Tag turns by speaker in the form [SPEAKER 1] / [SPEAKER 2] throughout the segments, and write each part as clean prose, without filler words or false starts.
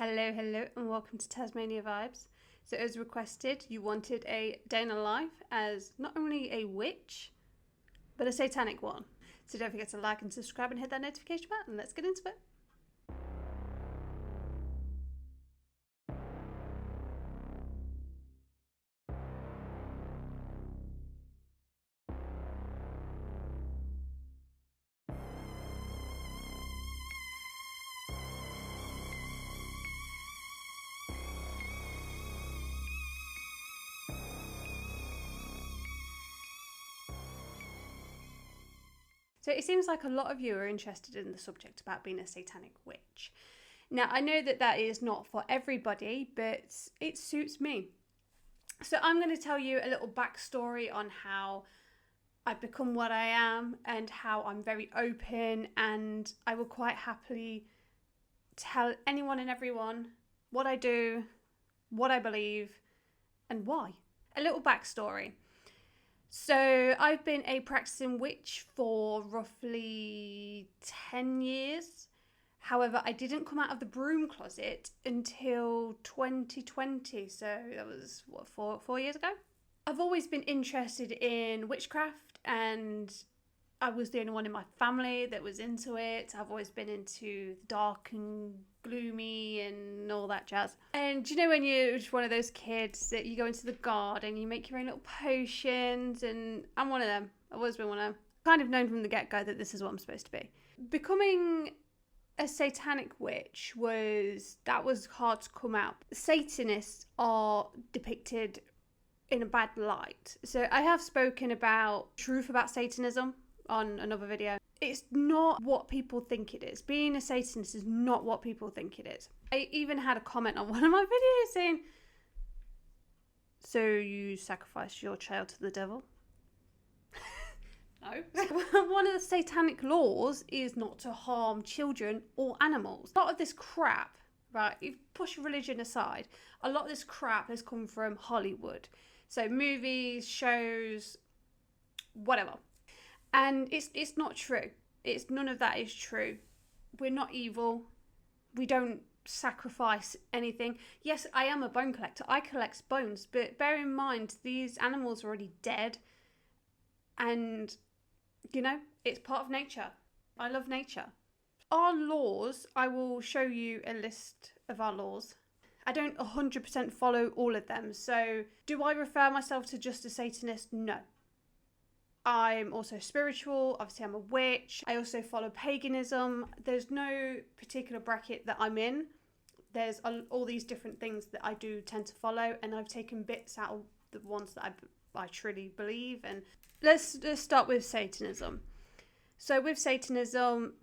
[SPEAKER 1] Hello, and welcome to Tasmania Vibes. So as requested, you wanted a day in a life as not only a witch, but a satanic one. So don't forget to like and subscribe and hit that notification button. Let's get into it. So it seems like a lot of you are interested in the subject about being a satanic witch. Now, I know that is not for everybody, but it suits me. So I'm going to tell you a little backstory on how I've become what I am and how I'm very open, and I will quite happily tell anyone and everyone what I do, what I believe, and why. A little backstory. So I've been a practicing witch for roughly 10 years. However, I didn't come out of the broom closet until 2020. So that was, four years ago? I've always been interested in witchcraft, and I was the only one in my family that was into it. I've always been into the dark and gloomy and all that jazz. And you know when you're just one of those kids that you go into the garden, you make your own little potions, and I'm one of them. I've always been one of them. Kind of known from the get-go that this is what I'm supposed to be. Becoming a satanic witch was hard to come out. Satanists are depicted in a bad light. So I have spoken about truth about Satanism on another video. It's not what people think it is. Being a Satanist is not what people think it is. I even had a comment on one of my videos saying, so you sacrificed your child to the devil? No. One of the satanic laws is not to harm children or animals. A lot of this crap, right, you push religion aside, a lot of this crap has come from Hollywood. So movies, shows, whatever. And it's not true. None of that is true. We're not evil. We don't sacrifice anything. Yes, I am a bone collector. I collect bones, but bear in mind these animals are already dead. And, you know, it's part of nature. I love nature. Our laws, I will show you a list of our laws. I don't 100% follow all of them. So do I refer myself to just a Satanist? No. I'm also spiritual. Obviously, I'm a witch. I also follow paganism. There's no particular bracket that I'm in. There's all these different things that I do tend to follow, and I've taken bits out of the ones that I truly believe. And let's start with Satanism. So with Satanism,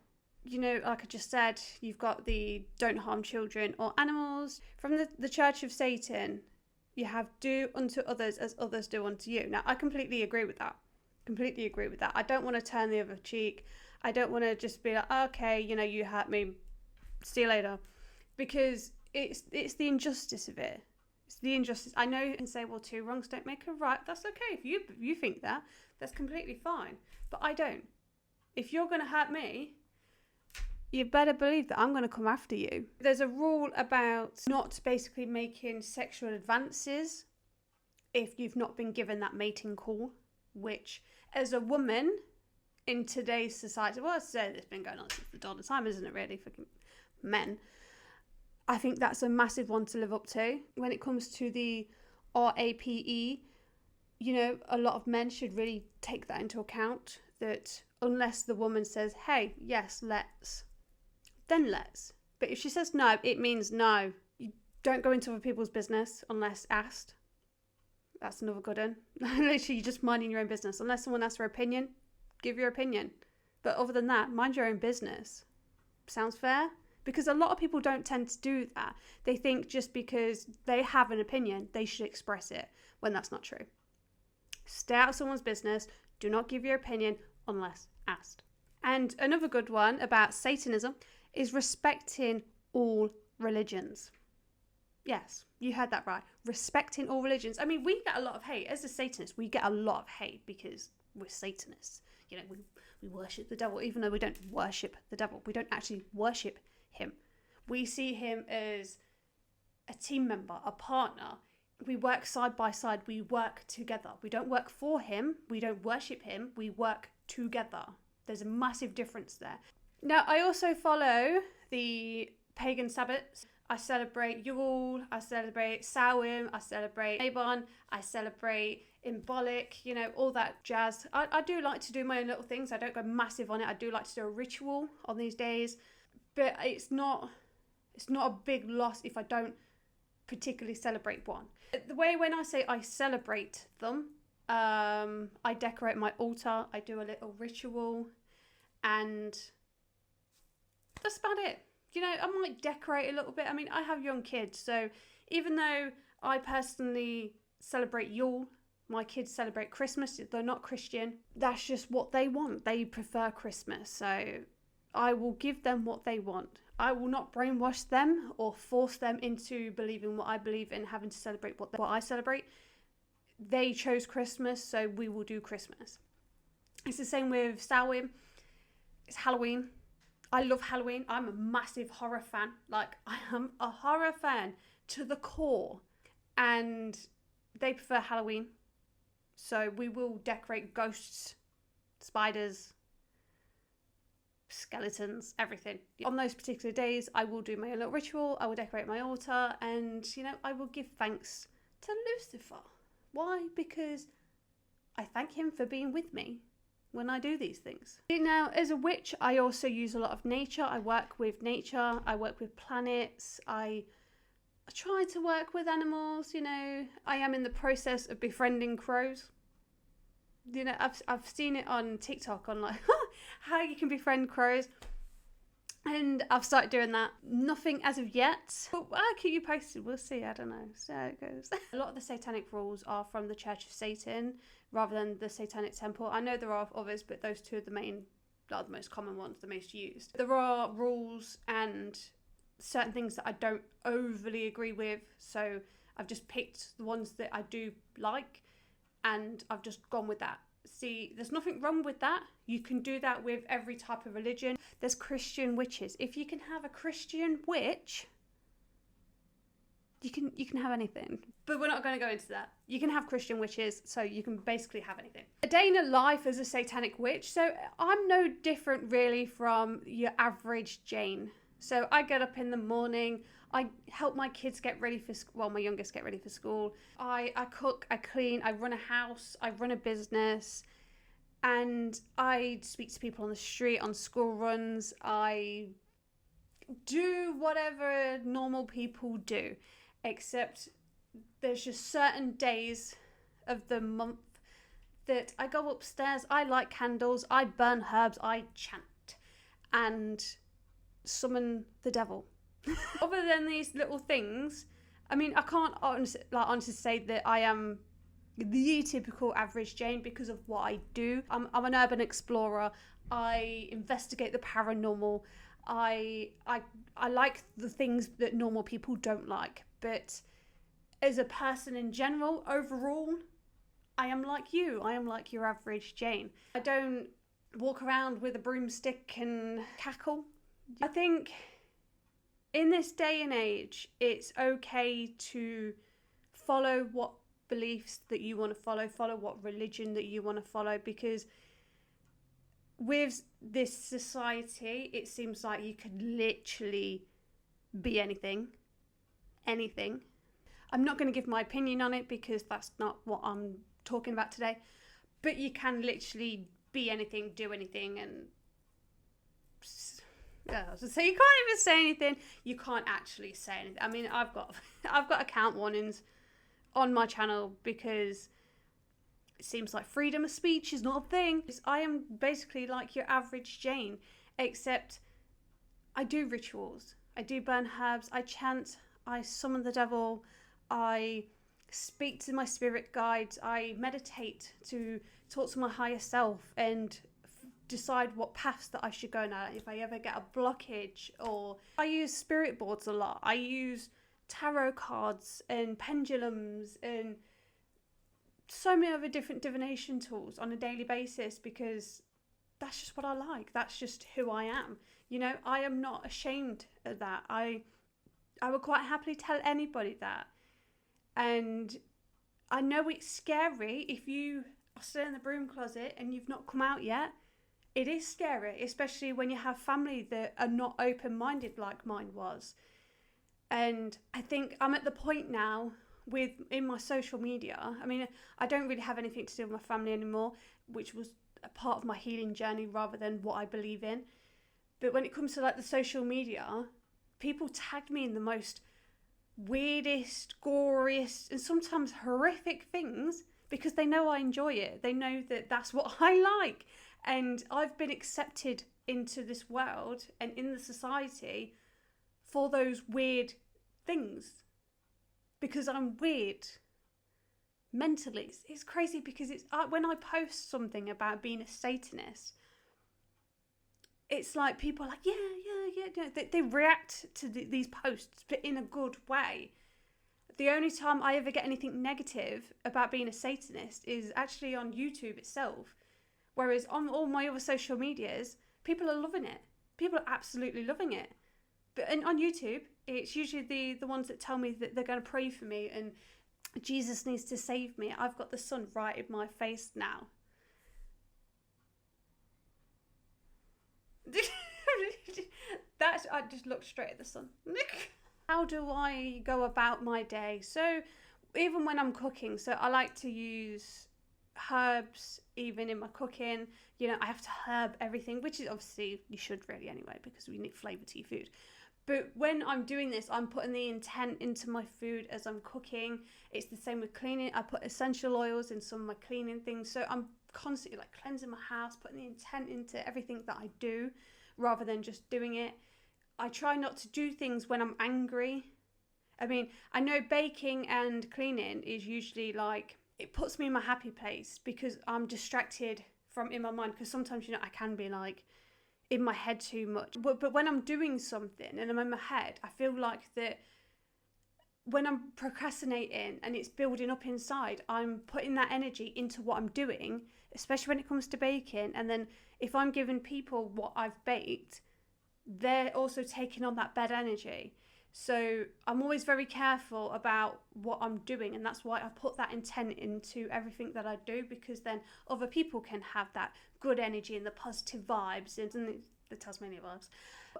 [SPEAKER 1] you know, like I just said, you've got the don't harm children or animals. From the Church of Satan, you have do unto others as others do unto you. Now, I completely agree with that. I don't want to turn the other cheek. I don't want to just be like, okay, you know, you hurt me, see you later. Because it's the injustice of it. It's the injustice. I know you can say, well, two wrongs don't make a right. That's okay. If you think that, that's completely fine. But I don't. If you're going to hurt me, you better believe that I'm going to come after you. There's a rule about not basically making sexual advances if you've not been given that mating call, which as a woman in today's society, well, I say it's been going on since the dawn of time, isn't it really, for men? I think that's a massive one to live up to. When it comes to the RAPE, you know, a lot of men should really take that into account, that unless the woman says, hey, yes, let's, then let's. But if she says no, it means no. You don't go into other people's business unless asked. That's another good one. Literally, you're just minding your own business. Unless someone asks for opinion, give your opinion. But other than that, mind your own business. Sounds fair? Because a lot of people don't tend to do that. They think just because they have an opinion, they should express it, when that's not true. Stay out of someone's business. Do not give your opinion unless asked. And another good one about Satanism is respecting all religions. Yes, you heard that right. Respecting all religions. I mean, we get a lot of hate. As a Satanist, we get a lot of hate because we're Satanists. You know, we worship the devil, even though we don't worship the devil. We don't actually worship him. We see him as a team member, a partner. We work side by side. We work together. We don't work for him. We don't worship him. We work together. There's a massive difference there. Now, I also follow the pagan Sabbats. I celebrate Yule, I celebrate Samhain, I celebrate Avon, I celebrate Imbolic, you know, all that jazz. I do like to do my own little things. I don't go massive on it. I do like to do a ritual on these days, but it's not a big loss if I don't particularly celebrate one. The way when I say I celebrate them, I decorate my altar, I do a little ritual, and that's about it. You know, I might decorate a little bit. I mean, I have young kids, so even though I personally celebrate Yule, my kids celebrate Christmas. They're not Christian. That's just what they want. They prefer Christmas, so I will give them what they want. I will not brainwash them or force them into believing what I believe in, having to celebrate what I celebrate. They chose Christmas, so we will do Christmas. It's the same with Samhain. It's Halloween. I love Halloween. I'm a massive horror fan. Like, I am a horror fan to the core. And they prefer Halloween. So we will decorate ghosts, spiders, skeletons, everything. On those particular days, I will do my own little ritual. I will decorate my altar. And, you know, I will give thanks to Lucifer. Why? Because I thank him for being with me when I do these things. Now, as a witch, I also use a lot of nature. I work with nature. I work with planets. I try to work with animals, you know. I am in the process of befriending crows. You know, I've seen it on TikTok on like how you can befriend crows. And I've started doing that. Nothing as of yet. But I'll keep you posted. We'll see. I don't know. See how it goes. A lot of the satanic rules are from the Church of Satan rather than the Satanic Temple. I know there are others, but those two are the most common ones, the most used. There are rules and certain things that I don't overly agree with. So I've just picked the ones that I do like and I've just gone with that. See, there's nothing wrong with that. You can do that with every type of religion. There's Christian witches. If you can have a Christian witch, you can have anything. But we're not going to go into that. You can have Christian witches, so you can basically have anything. A day in a life as a satanic witch. So I'm no different really from your average Jane. So I get up in the morning. I help my kids get ready for school. Well, my youngest get ready for school. I cook, I clean, I run a house, I run a business, and I speak to people on the street, on school runs. I do whatever normal people do, except there's just certain days of the month that I go upstairs, I light candles, I burn herbs, I chant, and summon the devil. Other than these little things, I mean, I can't honestly say that I am the typical average Jane because of what I do. I'm an urban explorer. I investigate the paranormal. I like the things that normal people don't like. But as a person in general, overall, I am like you. I am like your average Jane. I don't walk around with a broomstick and cackle. I think in this day and age, it's okay to follow what beliefs that you want to follow what religion that you want to follow, because with this society, it seems like you could literally be anything. I'm not going to give my opinion on it because that's not what I'm talking about today, but you can literally be anything, do anything, and so you can't even say anything. You can't actually say anything. I mean, I've got account warnings on my channel because it seems like freedom of speech is not a thing. I am basically like your average Jane, except I do rituals. I do burn herbs. I chant. I summon the devil. I speak to my spirit guides. I meditate to talk to my higher self and decide what paths that I should go now if I ever get a blockage. Or I use spirit boards a lot. I use tarot cards and pendulums and so many other different divination tools on a daily basis because that's just what I like. That's just who I am. You know, I am not ashamed of that. I I would quite happily tell anybody that. And I know it's scary if you are still in the broom closet and you've not come out yet. It is scary, especially when you have family that are not open-minded like mine was. And I think I'm at the point now in my social media. I mean, I don't really have anything to do with my family anymore, which was a part of my healing journey rather than what I believe in. But when it comes to like the social media, people tag me in the most weirdest, goriest, and sometimes horrific things because they know I enjoy it. They know that that's what I like. And I've been accepted into this world and in the society for those weird things because I'm weird mentally. It's crazy because when I post something about being a Satanist, it's like people are like, yeah. They react to these posts, but in a good way. The only time I ever get anything negative about being a Satanist is actually on YouTube itself. Whereas on all my other social medias, people are loving it. People are absolutely loving it. But on YouTube, it's usually the ones that tell me that they're going to pray for me and Jesus needs to save me. I've got the sun right in my face now. I just looked straight at the sun. How do I go about my day? So even when I'm cooking, so I like to use herbs even in my cooking. You know, I have to herb everything, which is obviously you should really anyway because we need flavour to your food. But when I'm doing this, I'm putting the intent into my food as I'm cooking. It's the same with cleaning. I put essential oils in some of my cleaning things. So I'm constantly like cleansing my house, putting the intent into everything that I do rather than just doing it. I try not to do things when I'm angry. I mean, I know baking and cleaning is usually like, it puts me in my happy place because I'm distracted from in my mind. Because sometimes, you know, I can be like in my head too much. But when I'm doing something and I'm in my head, I feel like that when I'm procrastinating and it's building up inside, I'm putting that energy into what I'm doing, especially when it comes to baking. And then if I'm giving people what I've baked, they're also taking on that bad energy. So I'm always very careful about what I'm doing, and that's why I put that intent into everything that I do, because then other people can have that good energy and the positive vibes and the Tasmania vibes.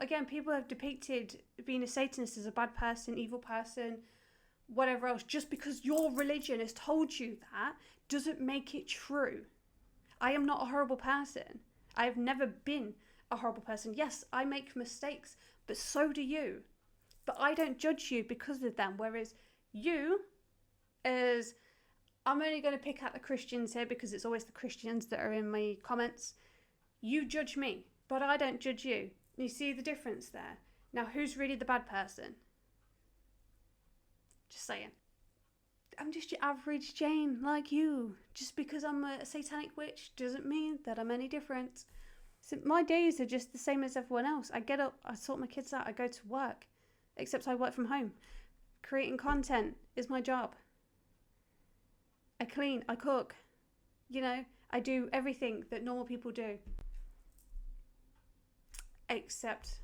[SPEAKER 1] Again, people have depicted being a Satanist as a bad person, evil person, whatever else. Just because your religion has told you that doesn't make it true. I am not a horrible person. I have never been a horrible person. Yes, I make mistakes, but so do you. But I don't judge you because of them. Whereas you, as I'm only going to pick out the Christians here because it's always the Christians that are in my comments. You judge me, but I don't judge you. You see the difference there? Now, who's really the bad person? Just saying. I'm just your average Jane like you. Just because I'm a satanic witch doesn't mean that I'm any different. So my days are just the same as everyone else. I get up, I sort my kids out, I go to work. Except I work from home. Creating content is my job. I clean, I cook. You know, I do everything that normal people do. Except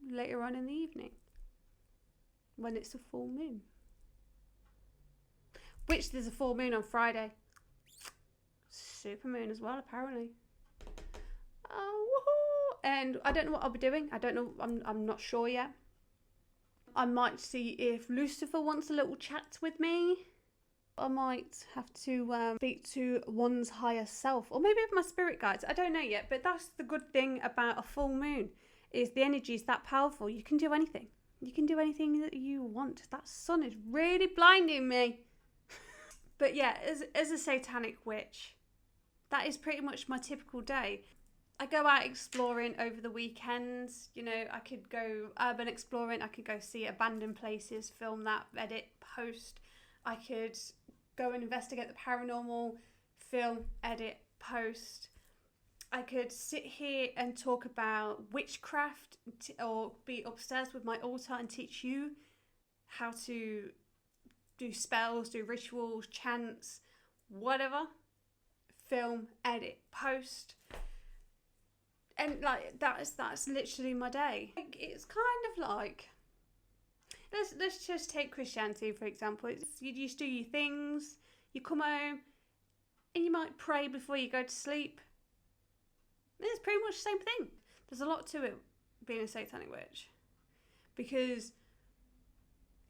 [SPEAKER 1] later on in the evening. When it's a full moon. Which there's a full moon on Friday. Super moon as well, apparently. Oh, woohoo! And I don't know what I'll be doing. I don't know. I'm not sure yet. I might see if Lucifer wants a little chat with me. I might have to speak to one's higher self, or maybe with my spirit guides. I don't know yet, but that's the good thing about a full moon, is the energy is that powerful. You can do anything. You can do anything that you want. That sun is really blinding me. But yeah, as a satanic witch, that is pretty much my typical day. I go out exploring over the weekends. You know, I could go urban exploring. I could go see abandoned places, film that, edit, post. I could go and investigate the paranormal, film, edit, post. I could sit here and talk about witchcraft or be upstairs with my altar and teach you how to do spells, do rituals, chants, whatever. Film, edit, post. And like that's literally my day. Like, it's kind of like let's just take Christianity, for example. You just do your things, you come home, and you might pray before you go to sleep. It's pretty much the same thing. There's a lot to it being a satanic witch. Because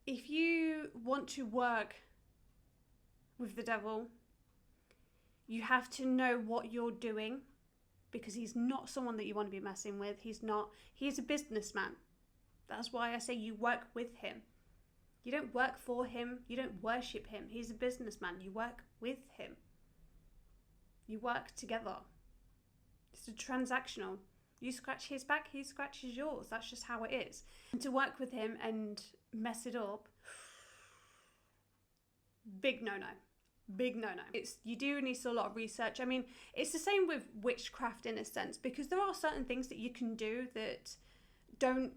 [SPEAKER 1] if you want to work with the devil, you have to know what you're doing, because he's not someone that you want to be messing with. He's a businessman. That's why I say you work with him. You don't work for him. You don't worship him. He's a businessman. You work with him. You work together. It's a transactional. You scratch his back, he scratches yours. That's just how it is. And to work with him and mess it up, big no-no. Big no-no. You do need a lot of research. I mean, it's the same with witchcraft in a sense, because there are certain things that you can do that don't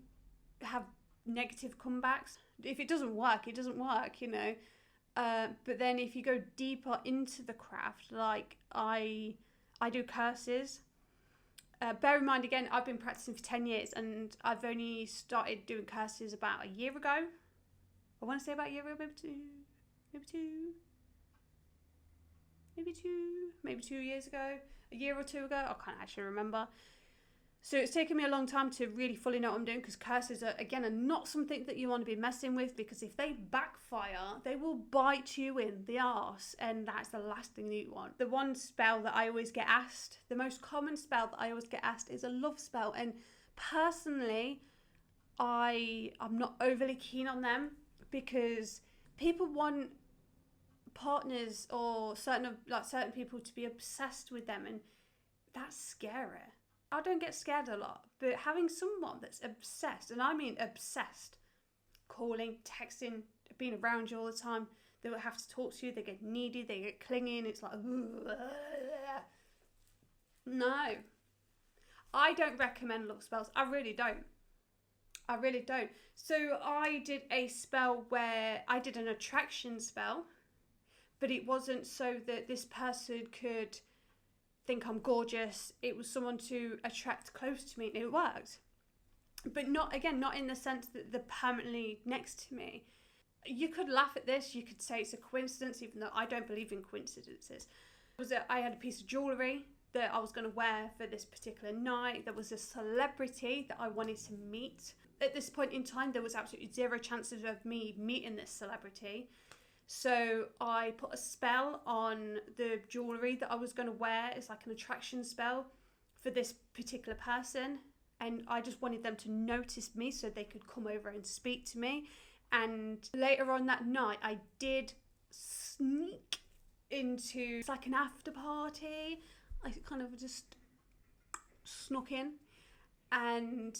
[SPEAKER 1] have negative comebacks. If it doesn't work, it doesn't work, you know. But then if you go deeper into the craft, like I do curses. Bear in mind, again, I've been practicing for 10 years and I've only started doing curses about a year ago. I want to say about a year ago, maybe 2 years ago, a year or two ago. I can't actually remember. So it's taken me a long time to really fully know what I'm doing, because curses are not something that you want to be messing with, because if they backfire, they will bite you in the arse, and that's the last thing that you want. The one spell that I always get asked, the most common spell that I always get asked, is a love spell, and personally, I'm not overly keen on them, because people want partners or certain people to be obsessed with them, and that's scary. I don't get scared a lot, but having someone that's obsessed, and I mean obsessed, calling, texting, being around you all the time, they will have to talk to you, they get needy, they get clingy, and it's like, no. I don't recommend love spells. I really don't. So I did a spell where I did an attraction spell, but it wasn't so that this person could think I'm gorgeous. It was someone to attract close to me, and it worked. But not in the sense that they're permanently next to me. You could laugh at this, you could say it's a coincidence, even though I don't believe in coincidences. I had a piece of jewellery that I was going to wear for this particular night. There was a celebrity that I wanted to meet. At this point in time, there was absolutely zero chances of me meeting this celebrity. So I put a spell on the jewellery that I was going to wear. It's like an attraction spell for this particular person. And I just wanted them to notice me so they could come over and speak to me. And later on that night, I did sneak into, it's like an after party. I kind of just snuck in. And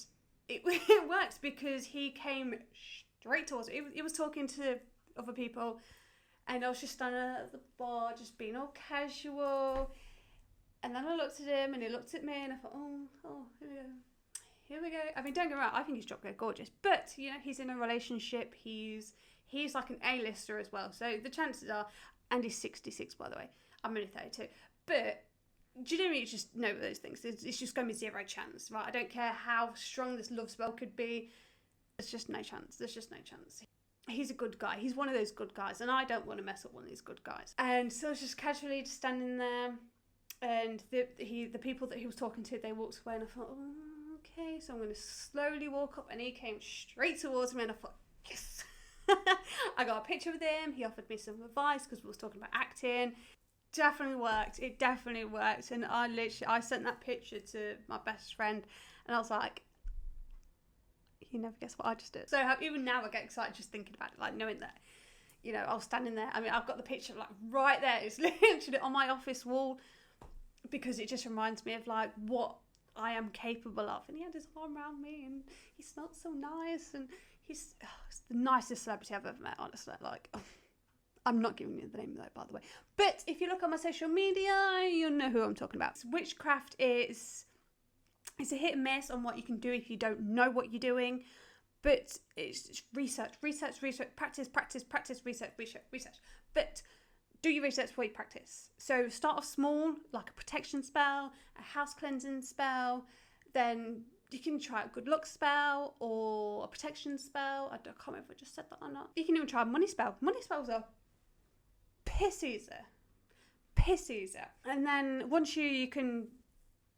[SPEAKER 1] it worked, because he came straight towards me. He was talking to other people, and I was just standing at the bar, just being all casual. And then I looked at him, and he looked at me, and I thought, oh, here we go. I mean, don't get me wrong, I think he's drop-dead gorgeous, but you know, he's in a relationship. He's like an A-lister as well, so the chances are, and he's 66, by the way. I'm only 32, but do you know what I mean? You just know those things. It's just going to be zero chance, right? I don't care how strong this love spell could be. There's just no chance. He's a good guy. He's one of those good guys, and I don't want to mess up one of these good guys. And so I was just casually just standing there, and the people that he was talking to, they walked away, and I thought, oh, okay, so I'm going to slowly walk up, and he came straight towards me, and I thought, yes. I got a picture with him. He offered me some advice, because we was talking about acting. Definitely worked. It definitely worked. And I sent that picture to my best friend, and I was like, you never guess what I just did. So even now I get excited just thinking about it, like knowing that, you know, I was standing there. I mean, I've got the picture like right there. It's literally on my office wall, because it just reminds me of like what I am capable of. And he had his arm around me, and he smelled so nice, and he's the nicest celebrity I've ever met, honestly. Like, I'm not giving you the name though, by the way. But if you look on my social media, you'll know who I'm talking about. Witchcraft it's a hit and miss on what you can do if you don't know what you're doing. But it's research, practice, research. But do your research before you practice. So start off small, like a protection spell, a house cleansing spell, then You can try a good luck spell or a protection spell. I can't remember if I just said that or not. You can even try a money spell. Money spells are piss easy. Piss easy. And then once you can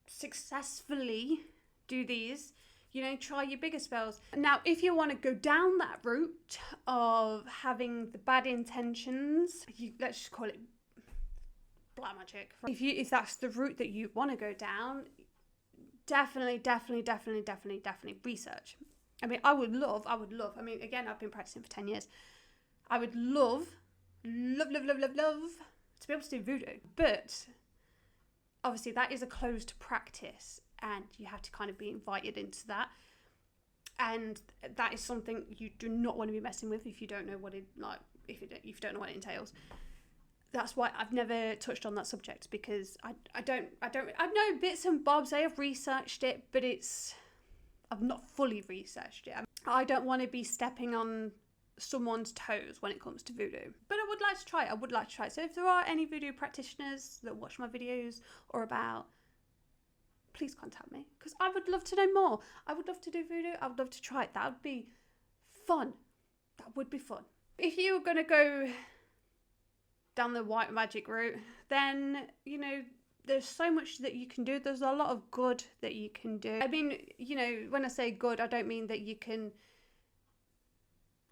[SPEAKER 1] successfully do these, you know, try your bigger spells. Now, if you want to go down that route of having the bad intentions, let's just call it black magic. If that's the route that you want to go down, definitely research. I mean, I would love, I mean, again, I've been practicing for 10 years. I would love to be able to do voodoo. But obviously that is a closed practice and you have to kind of be invited into that. And that is something you do not want to be messing with if you don't know what it, like, if you don't know what it entails. That's why I've never touched on that subject, because I know bits and bobs. I have researched it, but I've not fully researched it. I don't want to be stepping on someone's toes when it comes to voodoo. But I would like to try it. So if there are any voodoo practitioners that watch my videos or about, please contact me, because I would love to know more. I would love to do voodoo. I would love to try it. That would be fun. That would be fun. If you're going to go down the white magic route, then, you know, there's so much that you can do. There's a lot of good that you can do. I mean, you know, when I say good, I don't mean that you can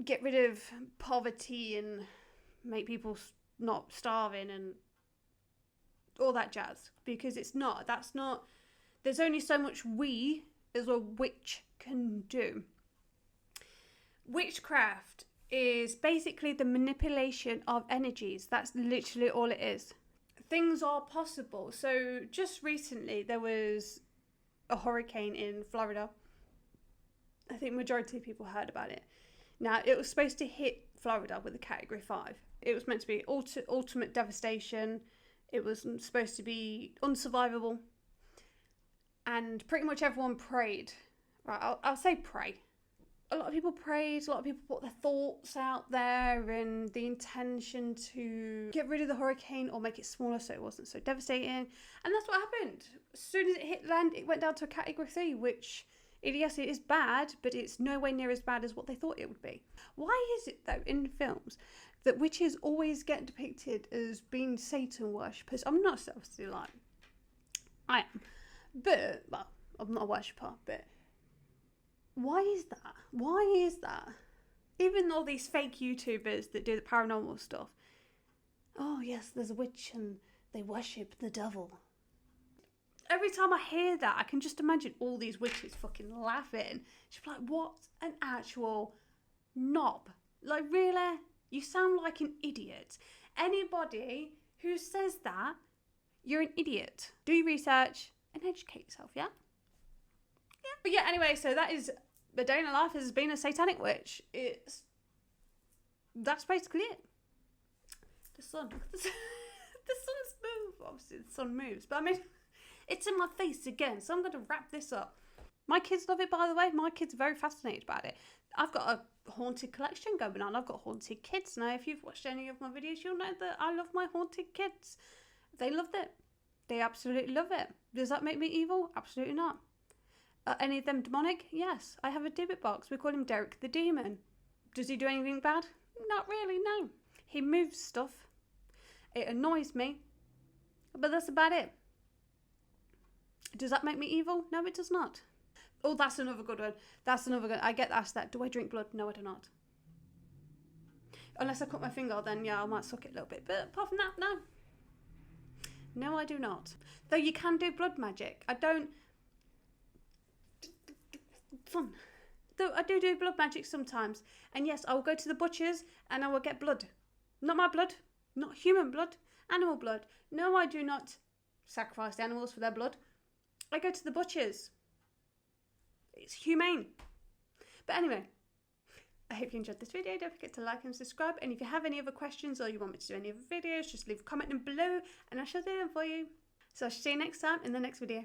[SPEAKER 1] get rid of poverty and make people not starving and all that jazz, because it's not. That's not. There's only so much we as a witch can do. Witchcraft is basically the manipulation of energies. That's literally all it is. Things are possible. So just recently there was a hurricane in Florida. I think majority of people heard about it. Now, it was supposed to hit Florida with a Category 5. It was meant to be ultimate devastation. It was supposed to be unsurvivable. And pretty much everyone prayed. Right, I'll say pray. A lot of people prayed. A lot of people put their thoughts out there and the intention to get rid of the hurricane or make it smaller so it wasn't so devastating. And that's what happened. As soon as it hit land, it went down to a Category 3, which, yes, it is bad, but it's nowhere near as bad as what they thought it would be. Why is it, though, in films that witches always get depicted as being Satan worshippers? I'm not obviously like I am, but, well, I'm not a worshipper, but why is that? Why is that? Even all these fake YouTubers that do the paranormal stuff, oh yes, there's a witch and they worship the devil. Every time I hear that, I can just imagine all these witches fucking laughing. She's like, what an actual knob. Like, really? You sound like an idiot. Anybody who says that, you're an idiot. Do your research and educate yourself, yeah? Yeah. But yeah, anyway, so that is the day in the life as being a satanic witch. That's basically it. The sun. The sun's moved. Obviously, the sun moves. But I mean, it's in my face again, so I'm going to wrap this up. My kids love it, by the way. My kids are very fascinated about it. I've got a haunted collection going on. I've got haunted kids. Now, if you've watched any of my videos, you'll know that I love my haunted kids. They loved it. They absolutely love it. Does that make me evil? Absolutely not. Are any of them demonic? Yes. I have a Dibbit box. We call him Derek the Demon. Does he do anything bad? Not really, no. He moves stuff. It annoys me. But that's about it. Does that make me evil? No, it does not. Oh, that's another good one. That's another good. I get asked that. Do I drink blood? No, I do not. Unless I cut my finger, then yeah, I might suck it a little bit. But apart from that, no. No, I do not. Though you can do blood magic. I don't. Fun. Though I do blood magic sometimes. And yes, I will go to the butchers and I will get blood. Not my blood. Not human blood. Animal blood. No, I do not sacrifice the animals for their blood. I go to the butchers. It's humane. But anyway, I hope you enjoyed this video. Don't forget to like and subscribe. And if you have any other questions or you want me to do any other videos, just leave a comment down below and I shall do them for you. So I shall see you next time in the next video.